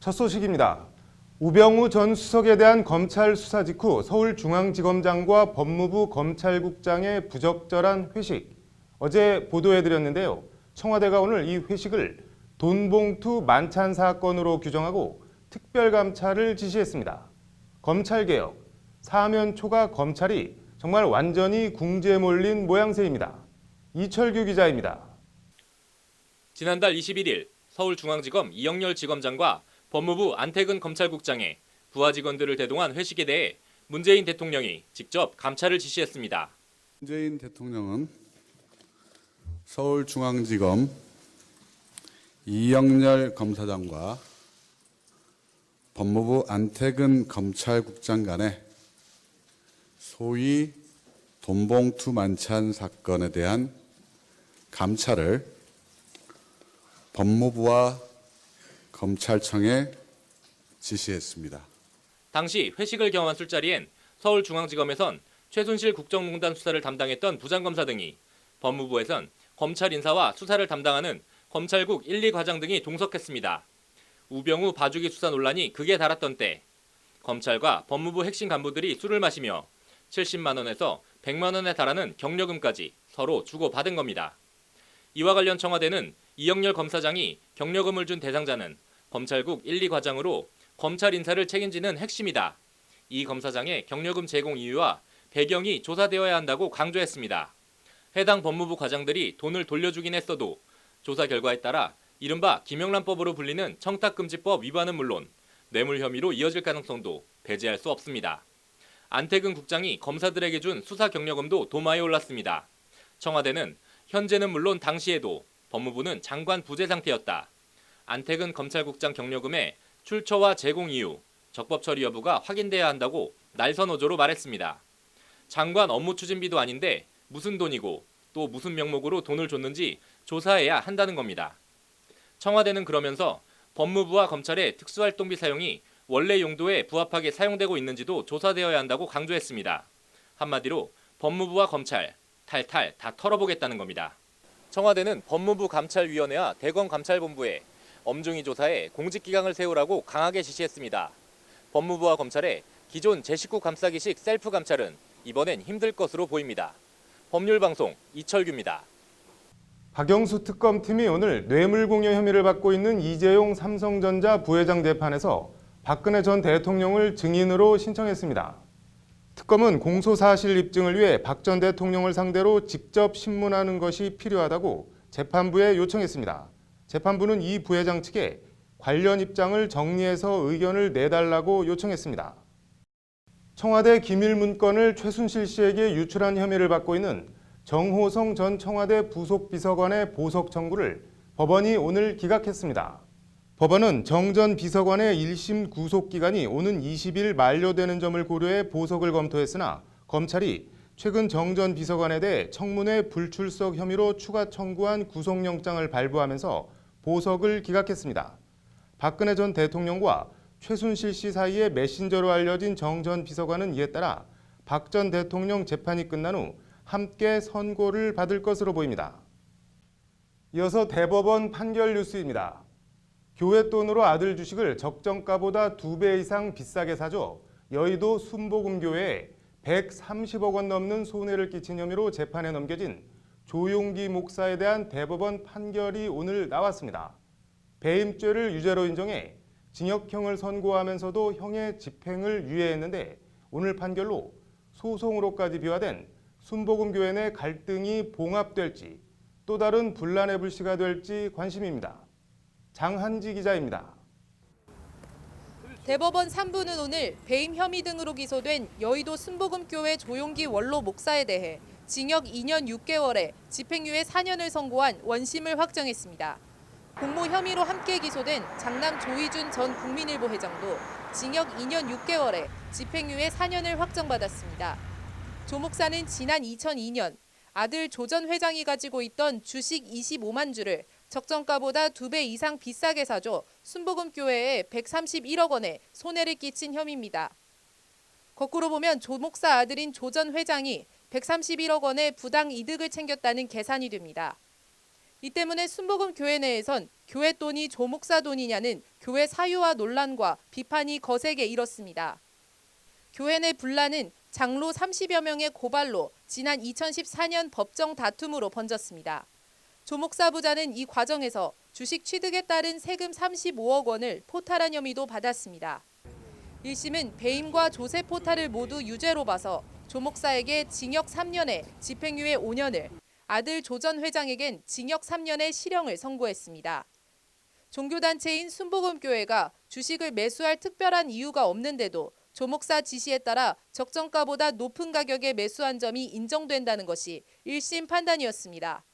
첫 소식입니다. 우병우 전 수석에 대한 검찰 수사 직후 서울중앙지검장과 법무부 검찰국장의 부적절한 회식, 어제 보도해드렸는데요. 청와대가 오늘 이 회식을 돈봉투 만찬 사건으로 규정하고 특별감찰을 지시했습니다. 검찰개혁, 사면 초과 검찰이 정말 완전히 궁지에 몰린 모양새입니다. 이철규 기자입니다. 지난달 21일 서울중앙지검 이영렬 지검장과 법무부 안태근 검찰국장의 부하 직원들을 대동한 회식에 대해 문재인 대통령이 직접 감찰을 지시했습니다. 문재인 대통령은 서울중앙지검 이영렬 검사장과 법무부 안태근 검찰국장 간의 소위 돈봉투 만찬 사건에 대한 감찰을 법무부와 검찰청에 지시했습니다. 당시 회식을 경험한 술자리엔 서울중앙지검에선 최순실 국정농단 수사를 담당했던 부장검사 등이, 법무부에선 검찰 인사와 수사를 담당하는 검찰국 1, 2과장 등이 동석했습니다. 우병우 봐주기 수사 논란이 극에 달았던 때 검찰과 법무부 핵심 간부들이 술을 마시며 70만 원에서 100만 원에 달하는 경력금까지 서로 주고받은 겁니다. 이와 관련 청와대는 이영렬 검사장이 경력금을 준 대상자는 검찰국 1, 2과장으로 검찰 인사를 책임지는 핵심이다. 이 검사장의 경력금 제공 이유와 배경이 조사되어야 한다고 강조했습니다. 해당 법무부 과장들이 돈을 돌려주긴 했어도 조사 결과에 따라 이른바 김영란법으로 불리는 청탁금지법 위반은 물론 뇌물 혐의로 이어질 가능성도 배제할 수 없습니다. 안태근 국장이 검사들에게 준 수사 경력금도 도마에 올랐습니다. 청와대는 현재는 물론 당시에도 법무부는 장관 부재 상태였다. 안태근 검찰국장 경력금의 출처와 제공 이유, 적법 처리 여부가 확인돼야 한다고 날선호조로 말했습니다. 장관 업무 추진비도 아닌데 무슨 돈이고 또 무슨 명목으로 돈을 줬는지 조사해야 한다는 겁니다. 청와대는 그러면서 법무부와 검찰의 특수활동비 사용이 원래 용도에 부합하게 사용되고 있는지도 조사되어야 한다고 강조했습니다. 한마디로 법무부와 검찰 탈탈 다 털어보겠다는 겁니다. 청와대는 법무부 감찰위원회와 대검감찰본부에 엄중히 조사해 공직기강을 세우라고 강하게 지시했습니다. 법무부와 검찰의 기존 제 식구 감싸기식 셀프 감찰은 이번엔 힘들 것으로 보입니다. 법률방송 이철규입니다. 박영수 특검팀이 오늘 뇌물공여 혐의를 받고 있는 이재용 삼성전자 부회장 재판에서 박근혜 전 대통령을 증인으로 신청했습니다. 특검은 공소사실 입증을 위해 박 전 대통령을 상대로 직접 신문하는 것이 필요하다고 재판부에 요청했습니다. 재판부는 이 부회장 측에 관련 입장을 정리해서 의견을 내달라고 요청했습니다. 청와대 기밀문건을 최순실 씨에게 유출한 혐의를 받고 있는 정호성 전 청와대 부속비서관의 보석 청구를 법원이 오늘 기각했습니다. 법원은 정 전 비서관의 1심 구속기간이 오는 20일 만료되는 점을 고려해 보석을 검토했으나 검찰이 최근 정 전 비서관에 대해 청문회 불출석 혐의로 추가 청구한 구속영장을 발부하면서 보석을 기각했습니다. 박근혜 전 대통령과 최순실 씨 사이에 메신저로 알려진 정 전 비서관은 이에 따라 박 전 대통령 재판이 끝난 후 함께 선고를 받을 것으로 보입니다. 이어서 대법원 판결 뉴스입니다. 교회 돈으로 아들 주식을 적정가보다 2배 이상 비싸게 사줘 여의도 순복음교회에 130억 원 넘는 손해를 끼친 혐의로 재판에 넘겨진 조용기 목사에 대한 대법원 판결이 오늘 나왔습니다. 배임죄를 유죄로 인정해 징역형을 선고하면서도 형의 집행을 유예했는데 오늘 판결로 소송으로까지 비화된 순복음교회 내 갈등이 봉합될지 또 다른 분란의 불씨가 될지 관심입니다. 장한지 기자입니다. 대법원 3부는 오늘 배임 혐의 등으로 기소된 여의도 순복음교회 조용기 원로 목사에 대해 징역 2년 6개월에 집행유예 4년을 선고한 원심을 확정했습니다. 공모 혐의로 함께 기소된 장남 조희준 전 국민일보 회장도 징역 2년 6개월에 집행유예 4년을 확정받았습니다. 조 목사는 지난 2002년 아들 조 전 회장이 가지고 있던 주식 25만 주를 적정가보다 2배 이상 비싸게 사줘 순복음교회에 131억 원의 손해를 끼친 혐의입니다. 거꾸로 보면 조 목사 아들인 조 전 회장이 131억 원의 부당 이득을 챙겼다는 계산이 됩니다. 이 때문에 순복음 교회 내에선 교회 돈이 조 목사 돈이냐는 교회 사유와 논란과 비판이 거세게 일었습니다. 교회 내 분란은 장로 30여 명의 고발로 지난 2014년 법정 다툼으로 번졌습니다. 조 목사 부자는 이 과정에서 주식 취득에 따른 세금 35억 원을 포탈한 혐의도 받았습니다. 1심은 배임과 조세 포탈을 모두 유죄로 봐서 조 목사에게 징역 3년에 집행유예 5년을, 아들 조 전 회장에겐 징역 3년의 실형을 선고했습니다. 종교단체인 순복음교회가 주식을 매수할 특별한 이유가 없는데도 조 목사 지시에 따라 적정가보다 높은 가격에 매수한 점이 인정된다는 것이 1심 판단이었습니다.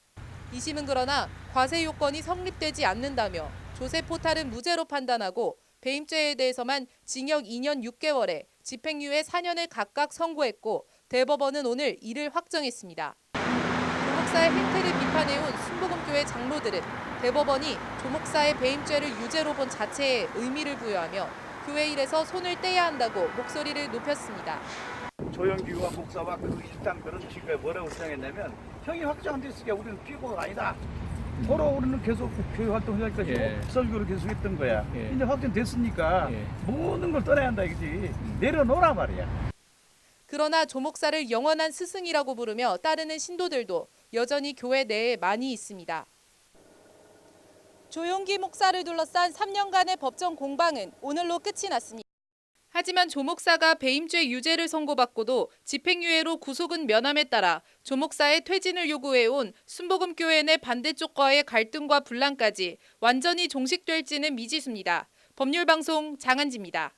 2심은 그러나 과세 요건이 성립되지 않는다며 조세 포탈은 무죄로 판단하고 배임죄에 대해서만 징역 2년 6개월에 집행유예 4년을 각각 선고했고 대법원은 오늘 이를 확정했습니다. 조 목사의 행태를 비판해온 순복음교회 장로들은 대법원이 조 목사의 배임죄를 유죄로 본 자체에 의미를 부여하며 교회 일에서 손을 떼야 한다고 목소리를 높였습니다. 조영기와 목사와 그 일당들은 지금 뭐라고 주장했냐면 형이 확정 안 됐으니까 우리는 피고가 아니다. 서로 우리는 계속 교회 활동하기까지 설교를 계속했던 거야. 이제 확정됐으니까 모든 걸 떠나야 한다 이거지. 내려놓으라 말이야. 그러나 조 목사를 영원한 스승이라고 부르며 따르는 신도들도 여전히 교회 내에 많이 있습니다. 조용기 목사를 둘러싼 3년간의 법정 공방은 오늘로 끝이 났습니다. 하지만 조 목사가 배임죄 유죄를 선고받고도 집행유예로 구속은 면함에 따라 조 목사의 퇴진을 요구해온 순복음교회 내 반대쪽과의 갈등과 분란까지 완전히 종식될지는 미지수입니다. 법률방송 장한지입니다.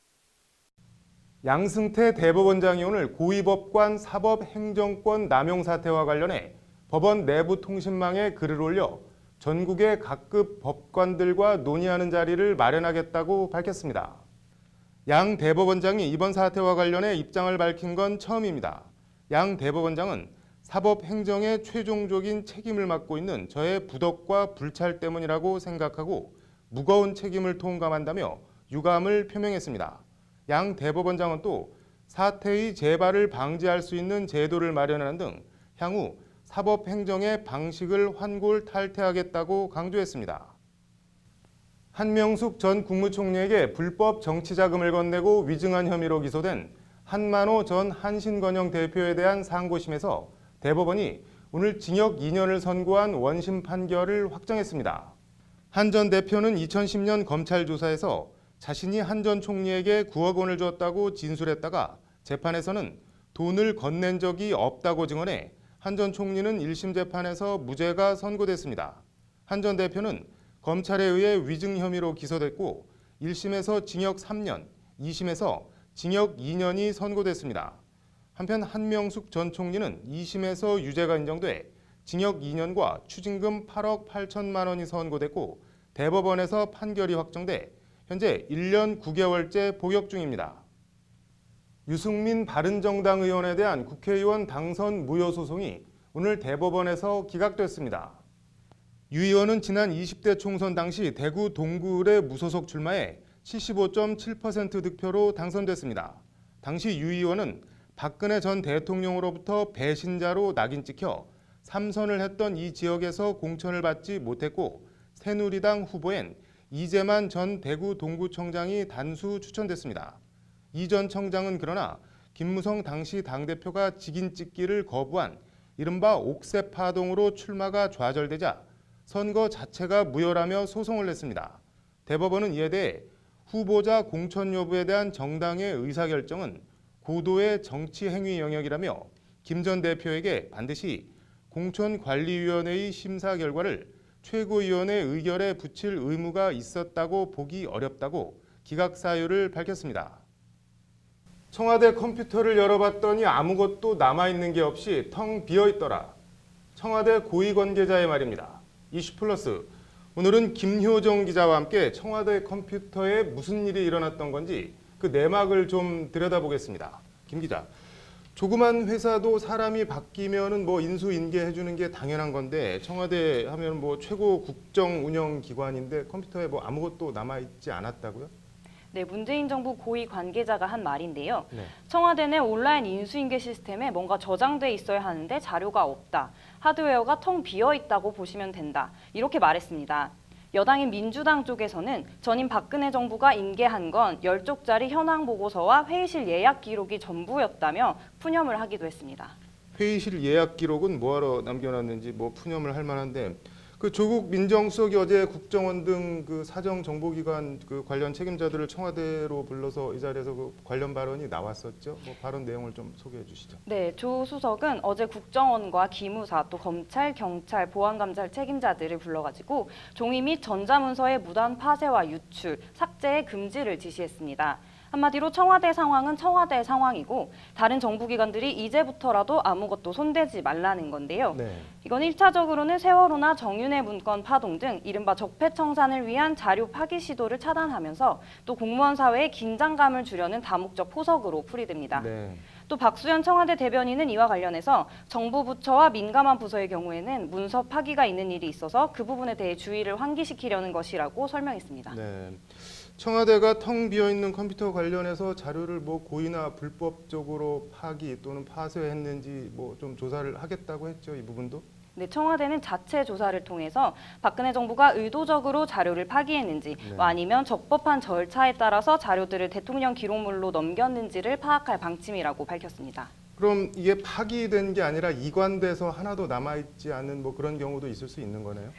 양승태 대법원장이 오늘 고위법관 사법행정권 남용 사태와 관련해 법원 내부 통신망에 글을 올려 전국의 각급 법관들과 논의하는 자리를 마련하겠다고 밝혔습니다. 양 대법원장이 이번 사태와 관련해 입장을 밝힌 건 처음입니다. 양 대법원장은 사법행정의 최종적인 책임을 맡고 있는 저의 부덕과 불찰 때문이라고 생각하고 무거운 책임을 통감한다며 유감을 표명했습니다. 양 대법원장은 또 사태의 재발을 방지할 수 있는 제도를 마련하는 등 향후 사법행정의 방식을 환골탈퇴하겠다고 강조했습니다. 한명숙 전 국무총리에게 불법 정치자금을 건네고 위증한 혐의로 기소된 한만호 전 한신건영 대표에 대한 상고심에서 대법원이 오늘 징역 2년을 선고한 원심 판결을 확정했습니다. 한 전 대표는 2010년 검찰 조사에서 자신이 한 전 총리에게 9억 원을 줬다고 진술했다가 재판에서는 돈을 건넨 적이 없다고 증언해 한 전 총리는 1심 재판에서 무죄가 선고됐습니다. 한 전 대표는 검찰에 의해 위증 혐의로 기소됐고 1심에서 징역 3년, 2심에서 징역 2년이 선고됐습니다. 한편 한명숙 전 총리는 2심에서 유죄가 인정돼 징역 2년과 추징금 8억 8천만 원이 선고됐고 대법원에서 판결이 확정돼 현재 1년 9개월째 복역 중입니다. 유승민 바른정당 의원에 대한 국회의원 당선 무효 소송이 오늘 대법원에서 기각됐습니다. 유 의원은 지난 20대 총선 당시 대구 동구을에 무소속 출마해 75.7% 득표로 당선됐습니다. 당시 유 의원은 박근혜 전 대통령으로부터 배신자로 낙인 찍혀 3선을 했던 이 지역에서 공천을 받지 못했고 새누리당 후보엔 이재만 전 대구 동구청장이 단수 추천됐습니다. 이 전 청장은 그러나 김무성 당시 당대표가 직인 찍기를 거부한 이른바 옥새 파동으로 출마가 좌절되자 선거 자체가 무효라며 소송을 냈습니다. 대법원은 이에 대해 후보자 공천 여부에 대한 정당의 의사결정은 고도의 정치 행위 영역이라며 김 전 대표에게 반드시 공천관리위원회의 심사 결과를 최고위원회 의결에 붙일 의무가 있었다고 보기 어렵다고 기각 사유를 밝혔습니다. 청와대 컴퓨터를 열어봤더니 아무것도 남아있는 게 없이 텅 비어있더라. 청와대 고위 관계자의 말입니다. 이슈플러스, 오늘은 김효정 기자와 함께 청와대 컴퓨터에 무슨 일이 일어났던 건지 그 내막을 좀 들여다보겠습니다. 김 기자, 조그만 회사도 사람이 바뀌면은 뭐 인수인계해 주는 게 당연한 건데 청와대 하면 뭐 최고 국정 운영 기관인데 컴퓨터에 뭐 아무것도 남아 있지 않았다고요? 네, 문재인 정부 고위 관계자가 한 말인데요. 네. 청와대 내 온라인 인수인계 시스템에 뭔가 저장돼 있어야 하는데 자료가 없다. 하드웨어가 텅 비어 있다고 보시면 된다. 이렇게 말했습니다. 여당인 민주당 쪽에서는 전임 박근혜 정부가 인계한 건 10쪽짜리 현황 보고서와 회의실 예약 기록이 전부였다며 푸념을 하기도 했습니다. 회의실 예약 기록은 뭐하러 남겨놨는지 뭐 푸념을 할 만한데 그 조국 민정수석이 어제 국정원 등 그 사정 정보기관 그 관련 책임자들을 청와대로 불러서 이 자리에서 그 관련 발언이 나왔었죠. 뭐 발언 내용을 좀 소개해 주시죠. 네, 조 수석은 어제 국정원과 기무사, 또 검찰, 경찰, 보안감찰 책임자들을 불러가지고 종이 및 전자문서의 무단 파쇄와 유출, 삭제의 금지를 지시했습니다. 한마디로 청와대 상황은 청와대 상황이고 다른 정부기관들이 이제부터라도 아무것도 손대지 말라는 건데요. 네. 이건 1차적으로는 세월호나 정윤회 문건 파동 등 이른바 적폐청산을 위한 자료 파기 시도를 차단하면서 또 공무원 사회의 긴장감을 주려는 다목적 포석으로 풀이됩니다. 네. 또 박수현 청와대 대변인은 이와 관련해서 정부 부처와 민감한 부서의 경우에는 문서 파기가 있는 일이 있어서 그 부분에 대해 주의를 환기시키려는 것이라고 설명했습니다. 네. 청와대가 텅 비어 있는 컴퓨터 관련해서 자료를 뭐 고의나 불법적으로 파기 또는 파쇄했는지 뭐 좀 조사를 하겠다고 했죠. 이 부분도. 네, 청와대는 자체 조사를 통해서 박근혜 정부가 의도적으로 자료를 파기했는지 네. 아니면 적법한 절차에 따라서 자료들을 대통령 기록물로 넘겼는지를 파악할 방침이라고 밝혔습니다. 그럼 이게 파기된 게 아니라 이관돼서 하나도 남아있지 않은 뭐 그런 경우도 있을 수 있는 거네요.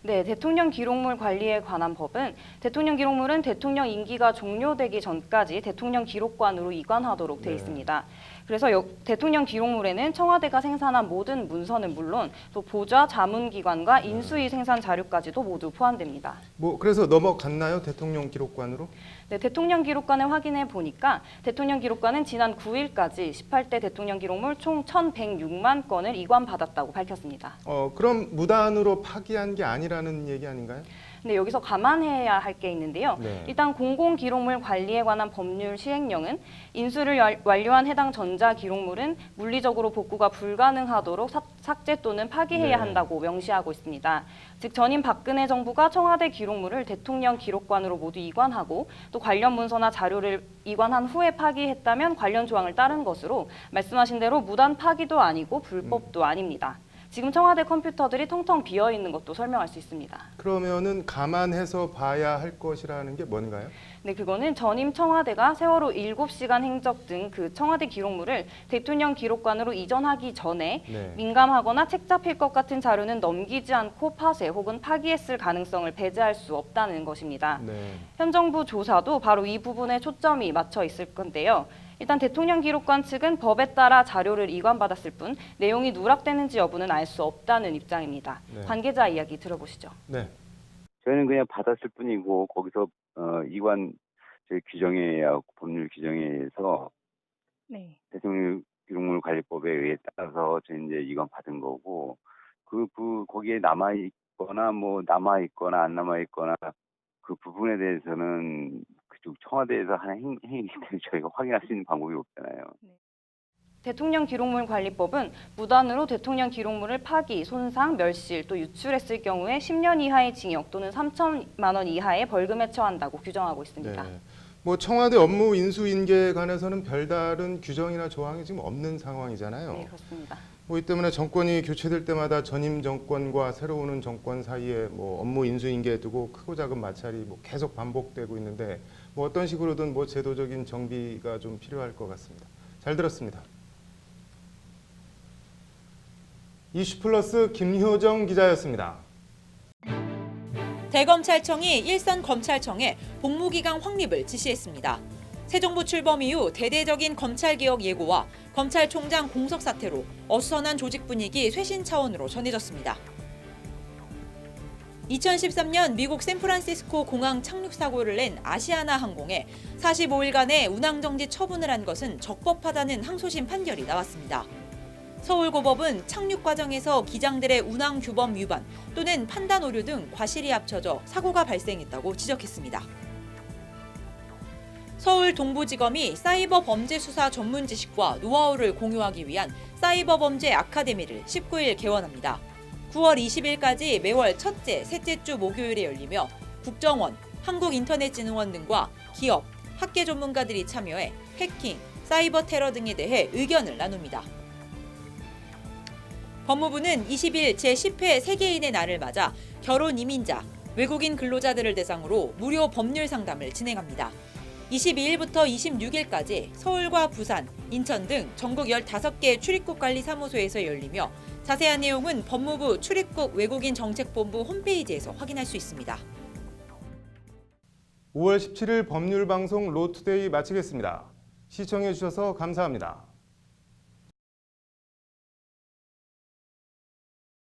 네, 대통령 기록물 관리에 관한 법은 대통령 기록물은 대통령 임기가 종료되기 전까지 대통령 기록관으로 이관하도록 돼 네. 있습니다. 그래서 대통령 기록물에는 청와대가 생산한 모든 문서는 물론 또 보좌 자문기관과 인수위 생산 자료까지도 모두 포함됩니다. 뭐 그래서 넘어갔나요? 대통령 기록관으로? 네, 대통령 기록관을 확인해 보니까 대통령 기록관은 지난 9일까지 18대 대통령 기록물 총 1,106만 건을 이관받았다고 밝혔습니다. 그럼 무단으로 파기한 게 아니라는 얘기 아닌가요? 근데 여기서 감안해야 할 게 있는데요. 네. 일단 공공기록물 관리에 관한 법률 시행령은 인수를 완료한 해당 전자기록물은 물리적으로 복구가 불가능하도록 삭제 또는 파기해야 네. 한다고 명시하고 있습니다. 즉 전임 박근혜 정부가 청와대 기록물을 대통령 기록관으로 모두 이관하고 또 관련 문서나 자료를 이관한 후에 파기했다면 관련 조항을 따른 것으로 말씀하신 대로 무단 파기도 아니고 불법도 아닙니다. 지금 청와대 컴퓨터들이 텅텅 비어 있는 것도 설명할 수 있습니다. 그러면은 감안해서 봐야 할 것이라는 게 뭔가요? 네, 그거는 전임 청와대가 세월호 7시간 행적 등 그 청와대 기록물을 대통령 기록관으로 이전하기 전에 네. 민감하거나 책 잡힐 것 같은 자료는 넘기지 않고 파쇄 혹은 파기했을 가능성을 배제할 수 없다는 것입니다. 네. 현 정부 조사도 바로 이 부분에 초점이 맞춰 있을 건데요. 일단 대통령 기록관 측은 법에 따라 자료를 이관받았을 뿐 내용이 누락되는지 여부는 알 수 없다는 입장입니다. 네. 관계자 이야기 들어보시죠. 네. 저희는 그냥 받았을 뿐이고 거기서 이관 저희 규정에 법률 규정에 의해서 네. 대통령 기록물 관리법에 의해 따라서 저희 이제 이관 받은 거고 거기에 남아 있거나 안 남아 있거나 그 부분에 대해서는 그쪽 청와대에서 하는 행위이기 때문에 저희가 확인할 수 있는 방법이 없잖아요. 대통령 기록물 관리법은 무단으로 대통령 기록물을 파기, 손상, 멸실, 또 유출했을 경우에 10년 이하의 징역 또는 3천만 원 이하의 벌금에 처한다고 규정하고 있습니다. 네. 뭐 청와대 업무 인수인계에 관해서는 별다른 규정이나 조항이 지금 없는 상황이잖아요. 네, 그렇습니다. 뭐 이 때문에 정권이 교체될 때마다 전임 정권과 새로 오는 정권 사이에 뭐 업무 인수인계 두고 크고 작은 마찰이 뭐 계속 반복되고 있는데 뭐 어떤 식으로든 뭐 제도적인 정비가 좀 필요할 것 같습니다. 잘 들었습니다. 이슈플러스 김효정 기자였습니다. 대검찰청이 일선 검찰청에 복무기강 확립을 지시했습니다. 새 정부 출범 이후 대대적인 검찰개혁 예고와 검찰총장 공석 사태로 어수선한 조직 분위기 쇄신 차원으로 전해졌습니다. 2013년 미국 샌프란시스코 공항 착륙 사고를 낸 아시아나 항공에 45일간의 운항정지 처분을 한 것은 적법하다는 항소심 판결이 나왔습니다. 서울고법은 착륙 과정에서 기장들의 운항 규범 위반 또는 판단 오류 등 과실이 합쳐져 사고가 발생했다고 지적했습니다. 서울 동부지검이 사이버 범죄 수사 전문 지식과 노하우를 공유하기 위한 사이버 범죄 아카데미를 19일 개원합니다. 9월 20일까지 매월 첫째, 셋째 주 목요일에 열리며 국정원, 한국인터넷진흥원 등과 기업, 학계 전문가들이 참여해 해킹, 사이버 테러 등에 대해 의견을 나눕니다. 법무부는 20일 제10회 세계인의 날을 맞아 결혼 이민자, 외국인 근로자들을 대상으로 무료 법률 상담을 진행합니다. 22일부터 26일까지 서울과 부산, 인천 등 전국 15개 출입국 관리 사무소에서 열리며 자세한 내용은 법무부 출입국 외국인 정책본부 홈페이지에서 확인할 수 있습니다. 5월 17일 법률방송 로투데이 마치겠습니다. 시청해 주셔서 감사합니다.